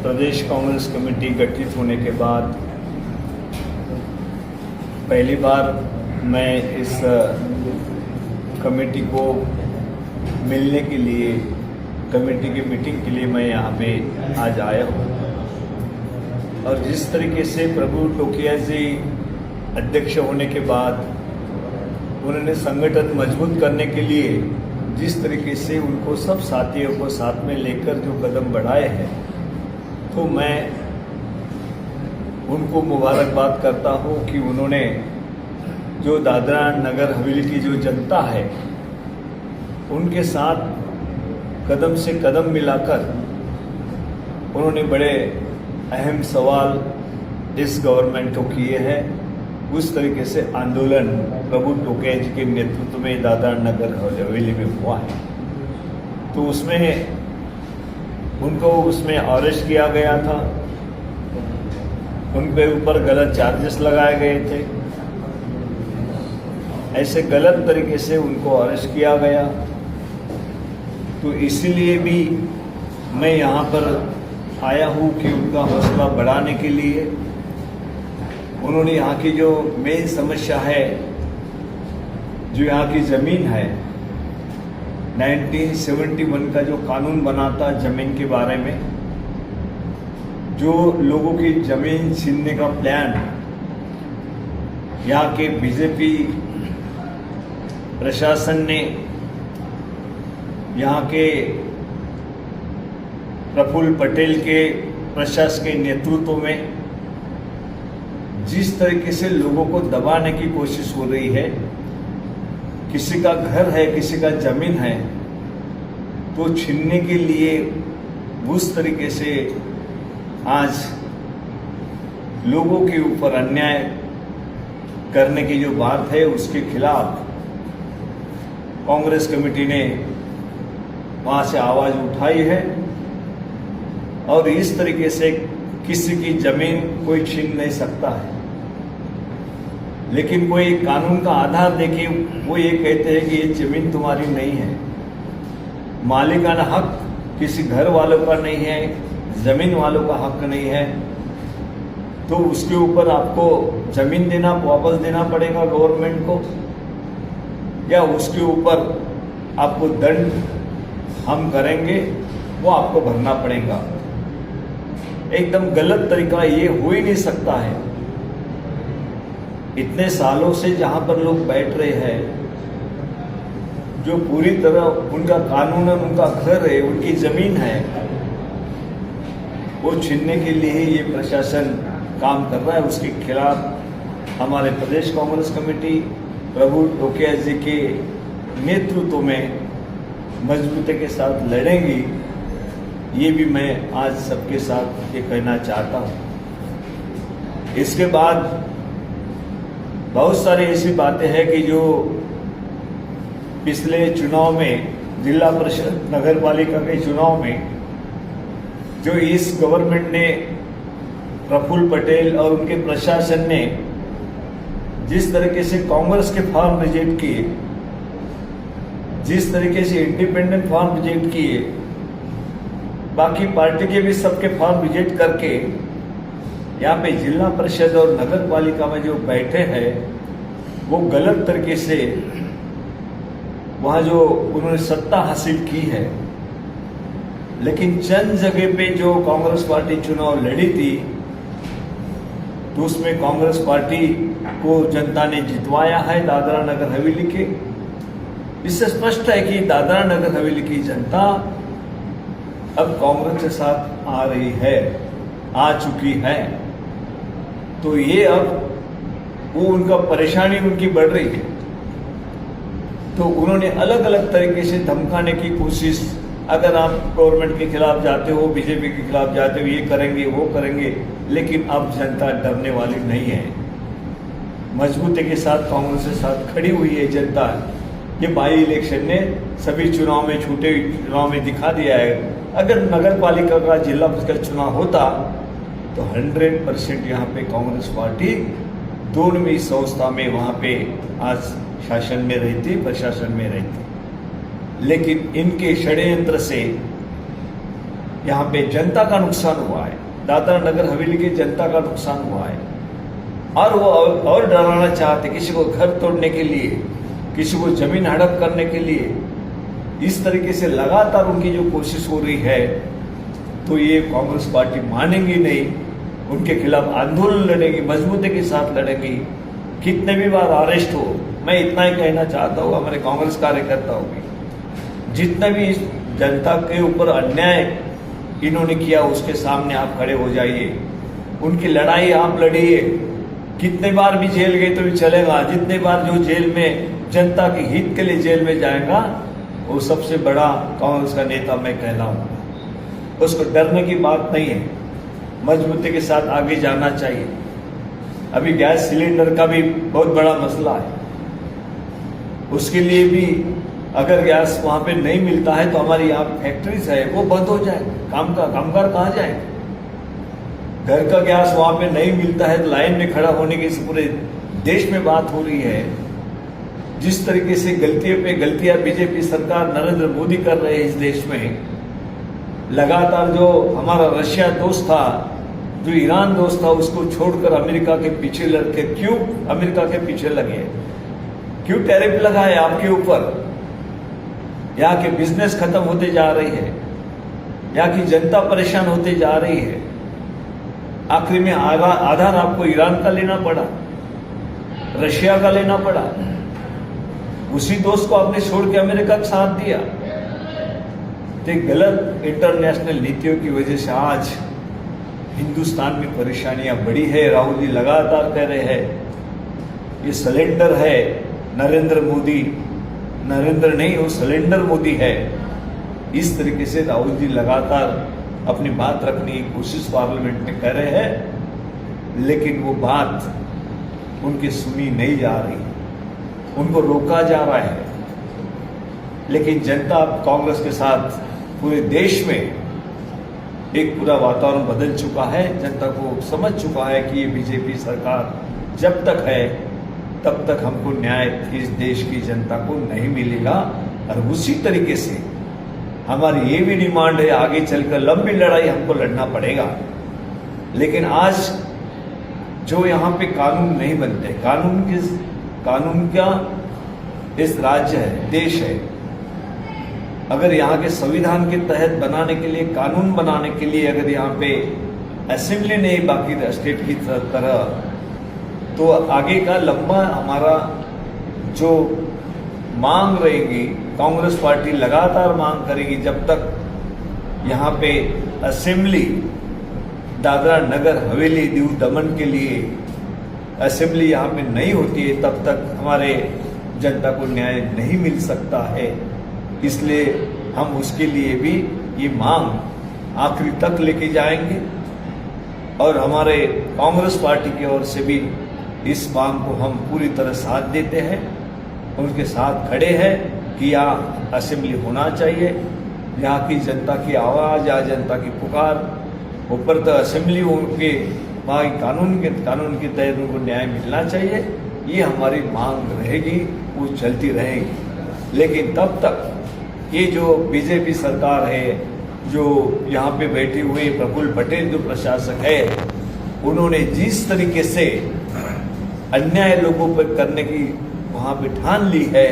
प्रदेश Congress committee गठित होने के बाद पहली बार मैं इस कमेटी को मिलने के लिए, कमेटी की मीटिंग के लिए मैं यहाँ पे आज आया हूँ। और जिस तरीके से प्रभु टोकिया जी अध्यक्ष होने के बाद उन्होंने संगठन मजबूत करने के लिए जिस तरीके से उनको सब साथियों को साथ में लेकर जो कदम बढ़ाए हैं, तो मैं उनको मुबारकबाद करता हूँ कि उन्होंने जो दादरा नगर हवेली की जो जनता है उनके साथ कदम से कदम मिलाकर उन्होंने बड़े अहम सवाल इस गवर्नमेंट को किए हैं। उस तरीके से आंदोलन प्रभु टोकिया जी के नेतृत्व में दादरा नगर हवेली में हुआ है, तो उसमें उनको अरेस्ट किया गया था, उनके ऊपर गलत चार्जेस लगाए गए थे। ऐसे गलत तरीके से उनको अरेस्ट किया गया, तो इसीलिए भी मैं यहाँ पर आया हूँ कि उनका हौसला बढ़ाने के लिए। उन्होंने यहाँ की जो मेन समस्या है, जो यहाँ की ज़मीन है, 1971 का जो कानून बना था ज़मीन के बारे में, जो लोगों की ज़मीन छीनने का प्लान यहाँ के बीजेपी प्रशासन ने, यहाँ के प्रफुल्ल पटेल के प्रशासन के नेतृत्व में जिस तरीके से लोगों को दबाने की कोशिश हो रही है, किसी का घर है, किसी का जमीन है, तो छीनने के लिए उस तरीके से आज लोगों के ऊपर अन्याय करने की जो बात है, उसके खिलाफ कांग्रेस कमेटी ने वहां से आवाज उठाई है। और इस तरीके से किसी की जमीन कोई छीन नहीं सकता है, लेकिन कोई कानून का आधार देके वो ये कहते हैं कि ये जमीन तुम्हारी नहीं है, मालिकाना हक किसी घर वालों का नहीं है, जमीन वालों का हक नहीं है, तो उसके ऊपर आपको जमीन देना, वापस देना पड़ेगा गवर्नमेंट को, या उसके ऊपर आपको दंड हम करेंगे वो आपको भरना पड़ेगा। एकदम गलत तरीका, ये हो ही नहीं सकता है। इतने सालों से जहां पर लोग बैठ रहे हैं, जो पूरी तरह उनका कानूनन उनका घर है, उनकी जमीन है, वो छीनने के लिए ये प्रशासन काम कर रहा है। उसके खिलाफ हमारे प्रदेश कांग्रेस कमेटी प्रभु टोकिया जी के नेतृत्व में मजबूती के साथ लड़ेंगी। ये भी मैं आज सबके साथ ये कहना चाहता हूँ। इसके बाद बहुत सारी ऐसी बातें हैं कि जो पिछले चुनाव में, जिला परिषद नगर पालिका के चुनाव में, जो इस गवर्नमेंट ने, प्रफुल्ल पटेल और उनके प्रशासन ने जिस तरीके से कांग्रेस के फॉर्म रिजेक्ट किए, जिस तरीके से इंडिपेंडेंट फॉर्म रिजेक्ट किए, बाकी पार्टी के भी सबके फॉर्म रिजेक्ट करके यहाँ पे जिला परिषद और नगर पालिका में जो बैठे हैं, वो गलत तरीके से वहाँ जो उन्होंने सत्ता हासिल की है। लेकिन चंद जगह पे जो कांग्रेस पार्टी चुनाव लड़ी थी, तो उसमें कांग्रेस पार्टी को जनता ने जितवाया है दादरा नगर हवेली के। इससे स्पष्ट है कि दादरा नगर हवेली की जनता अब कांग्रेस के साथ आ रही है, आ चुकी है। तो ये अब वो उनका परेशानी उनकी बढ़ रही है, तो उन्होंने अलग अलग तरीके से धमकाने की कोशिश, अगर आप गवर्नमेंट के खिलाफ जाते हो, बीजेपी के खिलाफ जाते हो, ये करेंगे वो करेंगे, लेकिन अब जनता डरने वाली नहीं है। मजबूती के साथ कांग्रेस के साथ खड़ी हुई है जनता। ये बाई इलेक्शन ने सभी चुनाव में, छोटे चुनाव में दिखा दिया है। अगर नगर पालिका का, जिला परिषद चुनाव होता तो 100% यहाँ पे कांग्रेस पार्टी दोनों में संस्था में वहाँ पे आज शासन में रहती, प्रशासन में रहती। लेकिन इनके षड्यंत्र से यहाँ पे जनता का नुकसान हुआ है, दादरा नगर हवेली की जनता का नुकसान हुआ है। और वो और डराना चाहते, किसी को घर तोड़ने के लिए, किसी को जमीन हड़प करने के लिए, इस तरीके से लगातार उनकी जो कोशिश हो रही है, तो ये कांग्रेस पार्टी मानेगी नहीं। उनके खिलाफ आंदोलन लड़ेगी, मजबूती के साथ लड़ेगी। कितने भी बार अरेस्ट हो, मैं इतना ही कहना चाहता हूँ हमारे कांग्रेस कार्यकर्ताओं की, जितना भी इस जनता के ऊपर अन्याय इन्होंने किया उसके सामने आप खड़े हो जाइए, उनकी लड़ाई आप लड़िए। कितने बार भी जेल गए तो भी चलेगा, जितने बार जो जेल में जनता के हित के लिए जेल में जाएगा वो सबसे बड़ा कांग्रेस का नेता मैं कहलाऊंगा। उसको डरने की बात नहीं है, मजबूती के साथ आगे जाना चाहिए। अभी गैस सिलेंडर का भी बहुत बड़ा मसला है, उसके लिए भी अगर गैस वहां पे नहीं मिलता है तो हमारी यहाँ फैक्ट्रीज है वो बंद हो जाए, कामगार कहाँ जाएंगे? घर का गैस वहां पे नहीं मिलता है तो लाइन में खड़ा होने की पूरे देश में बात हो रही है। जिस तरीके से गलतियों पे गलतियां बीजेपी सरकार नरेंद्र मोदी कर रहे हैं इस देश में, लगातार जो हमारा रशिया दोस्त था, जो ईरान दोस्त था, उसको छोड़कर अमेरिका के पीछे लड़के क्यों अमेरिका के पीछे लगे? क्यों टैरिफ लगाए आपके ऊपर? यहाँ के बिजनेस खत्म होते जा रही है, यहाँ की जनता परेशान होते जा रही है। आखिरी में आधार आपको ईरान का लेना पड़ा, रशिया का लेना पड़ा। उसी दोस्त को आपने छोड़ के अमेरिका का साथ दिया। तो गलत इंटरनेशनल नीतियों की वजह से आज हिंदुस्तान में परेशानियां बढ़ी है। राहुल जी लगातार कह रहे हैं ये सिलेंडर है नरेंद्र मोदी, नरेंद्र नहीं वो सिलेंडर मोदी है। इस तरीके से राहुल जी लगातार अपनी बात रखने की कोशिश पार्लियामेंट में कर रहे हैं, लेकिन वो बात उनकी सुनी नहीं जा रही, उनको रोका जा रहा है। लेकिन जनता कांग्रेस के साथ पूरे देश में एक पूरा वातावरण बदल चुका है। जनता को समझ चुका है कि ये बीजेपी सरकार जब तक है तब तक हमको न्याय इस देश की जनता को नहीं मिलेगा। और उसी तरीके से हमारी ये भी डिमांड है, आगे चलकर लंबी लड़ाई हमको लड़ना पड़ेगा। लेकिन आज जो यहाँ पे कानून नहीं बनते, कानून का इस राज्य है, देश है, अगर यहाँ के संविधान के तहत बनाने के लिए, कानून बनाने के लिए अगर यहाँ पे असेंबली नहीं बाकी स्टेट की तरह, तो आगे का लंबा हमारा जो मांग रहेगी, कांग्रेस पार्टी लगातार मांग करेगी जब तक यहाँ पे असेंबली दादरा नगर हवेली दीव दमन के लिए असेंबली यहाँ पे नहीं होती है, तब तक हमारे जनता को न्याय नहीं मिल सकता है। इसलिए हम उसके लिए भी ये मांग आखिरी तक लेके जाएंगे और हमारे कांग्रेस पार्टी की ओर से भी इस मांग को हम पूरी तरह साथ देते हैं, उनके साथ खड़े हैं कि यहाँ असेंबली होना चाहिए। यहाँ की जनता की आवाज़, यहाँ जनता की पुकार, ऊपर तक असेंबली होके वहाँ कानून के तहत उनको न्याय मिलना चाहिए। ये हमारी मांग रहेगी, वो चलती रहेगी। लेकिन तब तक ये जो बीजेपी सरकार है, जो यहाँ पे बैठे हुए प्रफुल्ल पटेल जो प्रशासक है, उन्होंने जिस तरीके से अन्याय लोगों पर करने की वहाँ पे ठान ली है,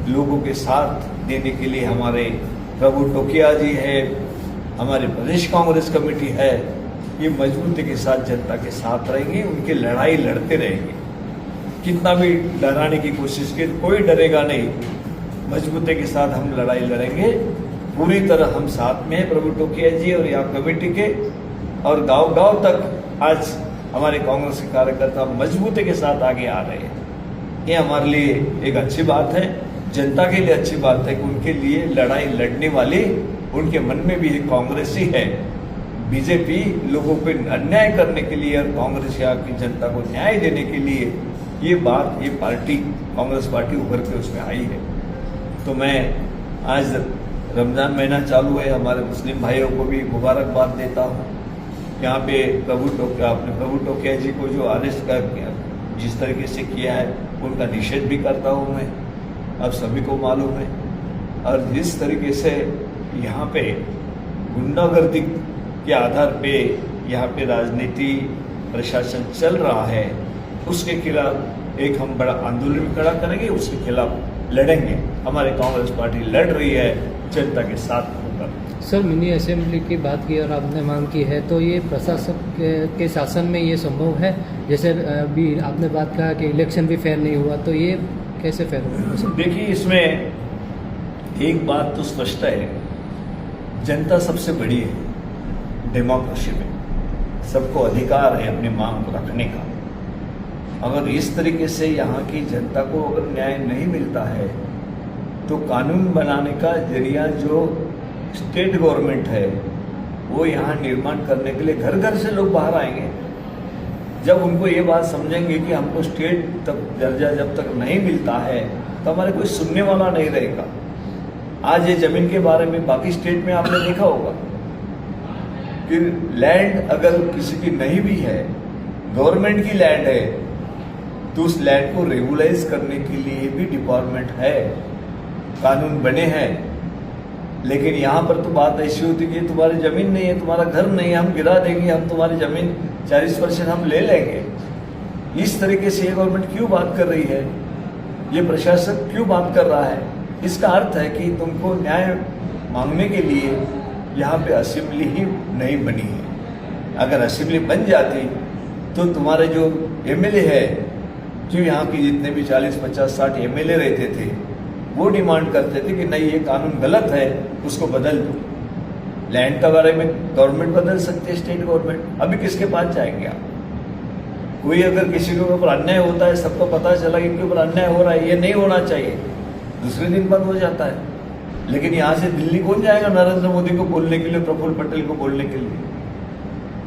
लोगों के साथ देने के लिए हमारे प्रभु टोकिया जी है, हमारे प्रदेश कांग्रेस कमेटी है, ये मजबूती के साथ जनता के साथ रहेंगे, उनकी लड़ाई लड़ते रहेंगे। कितना भी डराने की कोशिश की, कोई डरेगा नहीं, मजबूती के साथ हम लड़ाई लड़ेंगे। पूरी तरह हम साथ में हैं प्रभु टोकिया जी और यहाँ कमेटी के, और गांव-गांव तक आज हमारे कांग्रेस के कार्यकर्ता मजबूती के साथ आगे आ रहे हैं। ये हमारे लिए एक अच्छी बात है, जनता के लिए अच्छी बात है कि उनके लिए लड़ाई लड़ने वाले उनके मन में भी एक कांग्रेस ही है। बीजेपी लोगों पे अन्याय करने के लिए और कांग्रेस यहाँ की जनता को न्याय देने के लिए ये पार्टी कांग्रेस पार्टी उभर के उसमें आई है। तो मैं आज रमज़ान महीना चालू है, हमारे मुस्लिम भाइयों को भी मुबारकबाद देता हूँ। यहाँ पे प्रभु टोकिया जी को जो अरेस्ट कर जिस तरीके से किया है, उनका निषेध भी करता हूँ मैं, अब सभी को मालूम है। और जिस तरीके से यहाँ पे गुंडागर्दी के आधार पे यहाँ पे राजनीति प्रशासन चल रहा है, उसके खिलाफ एक हम बड़ा आंदोलन खड़ा करेंगे, उसके खिलाफ लड़ेंगे। हमारी कांग्रेस पार्टी लड़ रही है जनता के साथ होकर। सर, मिनी असेंबली की बात की और आपने मांग की है, तो ये प्रशासक के शासन में ये संभव है? जैसे अभी आपने बात कहा कि इलेक्शन भी फेयर नहीं हुआ, तो ये कैसे फेयर होगा? देखिए, इसमें एक बात तो स्पष्ट है, जनता सबसे बड़ी है डेमोक्रेसी में, सबको अधिकार है अपनी मांग को रखने का। अगर इस तरीके से यहाँ की जनता को अगर न्याय नहीं मिलता है तो कानून बनाने का जरिया जो स्टेट गवर्नमेंट है वो यहाँ निर्माण करने के लिए घर घर से लोग बाहर आएंगे। जब उनको ये बात समझेंगे कि हमको स्टेट तक दर्जा जब तक नहीं मिलता है तो हमारे कोई सुनने वाला नहीं रहेगा। आज ये जमीन के बारे में बाकी स्टेट में आपने देखा होगा कि लैंड अगर किसी की नहीं भी है, गवर्नमेंट की लैंड है, तो उस लैंड को रेगुलाइज करने के लिए भी डिपार्टमेंट है, कानून बने हैं। लेकिन यहाँ पर तो बात ऐसी होती कि तुम्हारी जमीन नहीं है, तुम्हारा घर नहीं है, हम गिरा देंगे, हम तुम्हारी जमीन 40% हम ले लेंगे। इस तरीके से ये गवर्नमेंट क्यों बात कर रही है, ये प्रशासक क्यों बात कर रहा है? इसका अर्थ है कि तुमको न्याय मांगने के लिए यहाँ पे असेंबली ही नहीं बनी है। अगर असेंबली बन जाती तो तुम्हारे जो एमएलए है, जो यहाँ की जितने भी 40, 50, 60 एमएलए रहते थे, वो डिमांड करते थे कि नहीं, ये कानून गलत है, उसको बदल दो। लैंड के बारे में गवर्नमेंट बदल सकती है, स्टेट गवर्नमेंट। अभी किसके पास जाएंगे आप? कोई अगर किसी के ऊपर अन्याय होता है, सबको पता चला कि इनके ऊपर अन्याय हो रहा है, ये नहीं होना चाहिए, दूसरे दिन बंद हो जाता है। लेकिन यहाँ से दिल्ली कौन जाएगा नरेंद्र मोदी को बोलने के लिए, प्रफुल्ल पटेल को बोलने के लिए?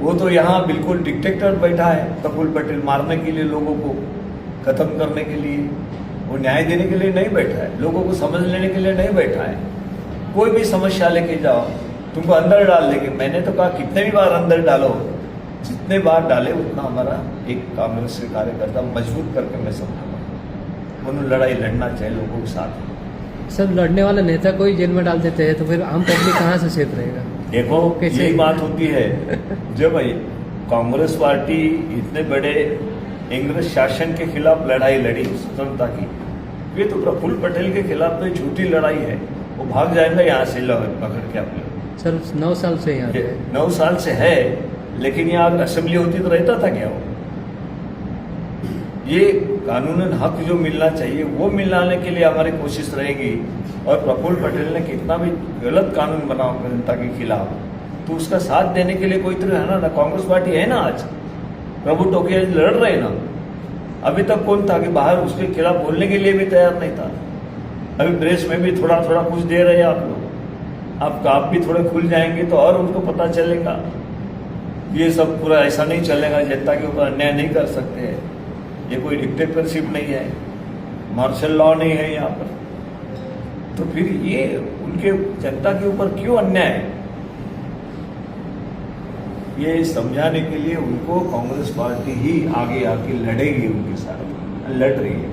वो तो यहाँ बिल्कुल डिक्टेटर बैठा है, प्रफुल्ल पटेल, मारने के लिए, लोगों को खत्म करने के लिए। वो न्याय देने के लिए नहीं बैठा है, लोगों को समझ लेने के लिए नहीं बैठा है। कोई भी समस्या लेके जाओ, तुमको अंदर डाल देंगे। मैंने तो कहा कितने भी बार अंदर डालो, जितने बार डाले उतना हमारा एक कांग्रेस के कार्यकर्ता मजबूत करके मैं समझूंगा। उन्होंने लड़ाई लड़ना चाहिए लोगों के साथ। सर, लड़ने वाला नेता को ही जेल में डाल देते हैं तो फिर आम पब्लिक कहाँ से सेफ रहेगा? देखो, यही बात होती है जब कांग्रेस पार्टी इतने बड़े इंग्रज शासन के खिलाफ लड़ाई लड़ी स्वतंत्रता की, ये तो प्रफुल्ल पटेल के खिलाफ तो झूठी लड़ाई है। वो भाग जाएगा यहाँ से पकड़ के आप लोग। सर, 9 साल से यहाँ 9 साल से है, लेकिन यहाँ असेंबली होती तो रहता था क्या? वो ये कानूनन हक जो मिलना चाहिए वो मिलाने के लिए हमारी कोशिश रहेगी। और प्रफुल्ल पटेल ने कितना भी गलत कानून बनाओ जनता के खिलाफ, तो उसका साथ देने के लिए कोई तो है ना कांग्रेस पार्टी है ना। आज प्रभु टोकिया लड़ रहे ना, अभी तक कौन था कि बाहर उसके खिलाफ बोलने के लिए भी तैयार नहीं था। अभी प्रेस में भी थोड़ा थोड़ा कुछ दे रहे हैं आप लोग, आप भी थोड़े खुल जाएंगे तो और उनको पता चलेगा। ये सब पूरा ऐसा नहीं चलेगा, जनता के ऊपर अन्याय नहीं कर सकते हैं। ये कोई डिक्टेटरशिप नहीं है, मार्शल लॉ नहीं है यहाँ पर। तो फिर ये उनके जनता के ऊपर क्यों अन्याय है, ये समझाने के लिए उनको कांग्रेस पार्टी ही आगे आके लड़ेगी, उनके साथ लड़ रही है।